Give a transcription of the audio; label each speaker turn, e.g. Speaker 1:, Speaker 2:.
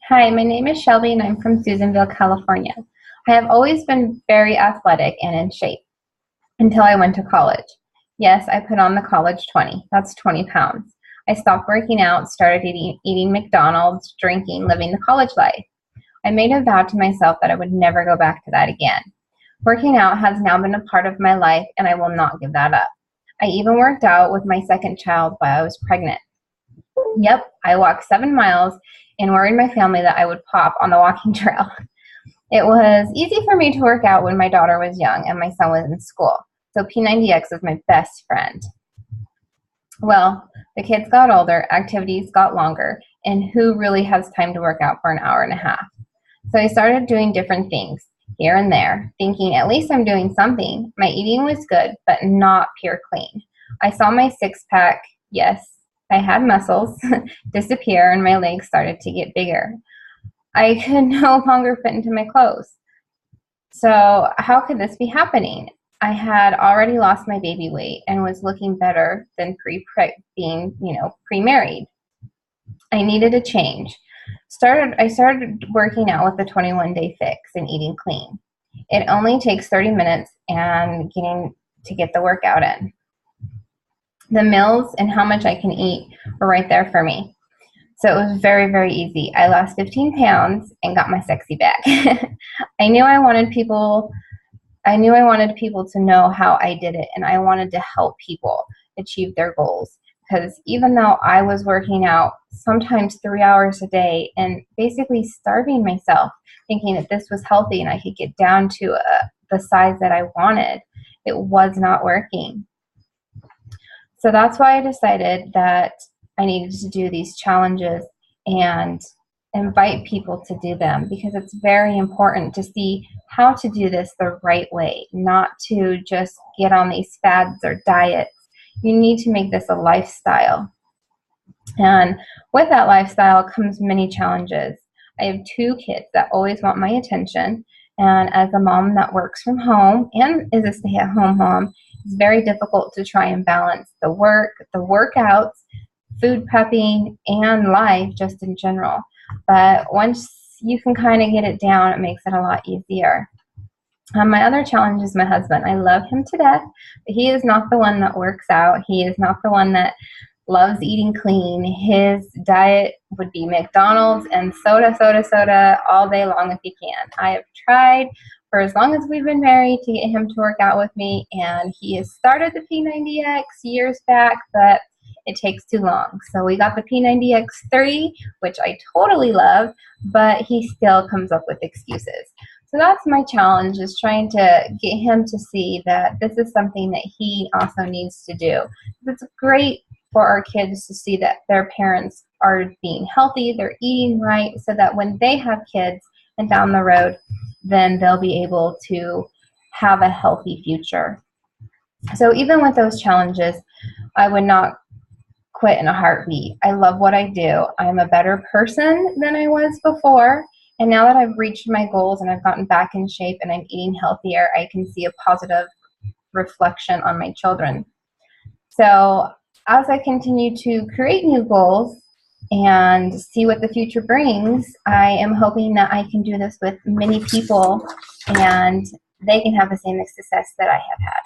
Speaker 1: Hi, my name is Shelby and I'm from Susanville, California. I have always been very athletic and in shape until I went to college. Yes, I put on the college 20. That's 20 pounds. I stopped working out, started eating McDonald's, drinking, living the college life. I made a vow to myself that I would never go back to that again. Working out has now been a part of my life and I will not give that up. I even worked out with my second child while I was pregnant. Yep, I walked 7 miles and worried my family that I would pop on the walking trail. It was easy for me to work out when my daughter was young and my son was in school, so P90X was my best friend. Well, the kids got older, activities got longer, and who really has time to work out for an hour and a half? So I started doing different things here and there, thinking at least I'm doing something. My eating was good, but not pure clean. I saw my six-pack, yes, I had muscles, disappear, and my legs started to get bigger. I could no longer fit into my clothes. So how could this be happening? I had already lost my baby weight and was looking better than pre-married. I needed a change. I started working out with the 21-day fix and eating clean. It only takes 30 minutes and get the workout in. The meals and how much I can eat were right there for me. So it was very, very easy. I lost 15 pounds and got my sexy back. I knew I wanted people to know how I did it, and I wanted to help people achieve their goals. Because even though I was working out sometimes 3 hours a day and basically starving myself, thinking that this was healthy and I could get down to the size that I wanted, it was not working. So that's why I decided that I needed to do these challenges and invite people to do them, because it's very important to see how to do this the right way, not to just get on these fads or diets. You need to make this a lifestyle. And with that lifestyle comes many challenges. I have 2 kids that always want my attention. And as a mom that works from home and is a stay-at-home mom, it's very difficult to try and balance the work, the workouts, food prepping, and life just in general. But once you can kind of get it down, it makes it a lot easier. My other challenge is my husband. I love him to death, but he is not the one that works out. He is not the one that loves eating clean. His diet would be McDonald's and soda all day long if he can. I have tried for as long as we've been married to get him to work out with me, and he has started the P90X years back, but it takes too long. So we got the P90X3, which I totally love, but he still comes up with excuses. So that's my challenge, is trying to get him to see that this is something that he also needs to do. It's great for our kids to see that their parents are being healthy, they're eating right, so that when they have kids and down the road, then they'll be able to have a healthy future. So even with those challenges, I would not quit in a heartbeat. I love what I do. I'm a better person than I was before. And now that I've reached my goals and I've gotten back in shape and I'm eating healthier, I can see a positive reflection on my children. So as I continue to create new goals and see what the future brings, I am hoping that I can do this with many people and they can have the same success that I have had.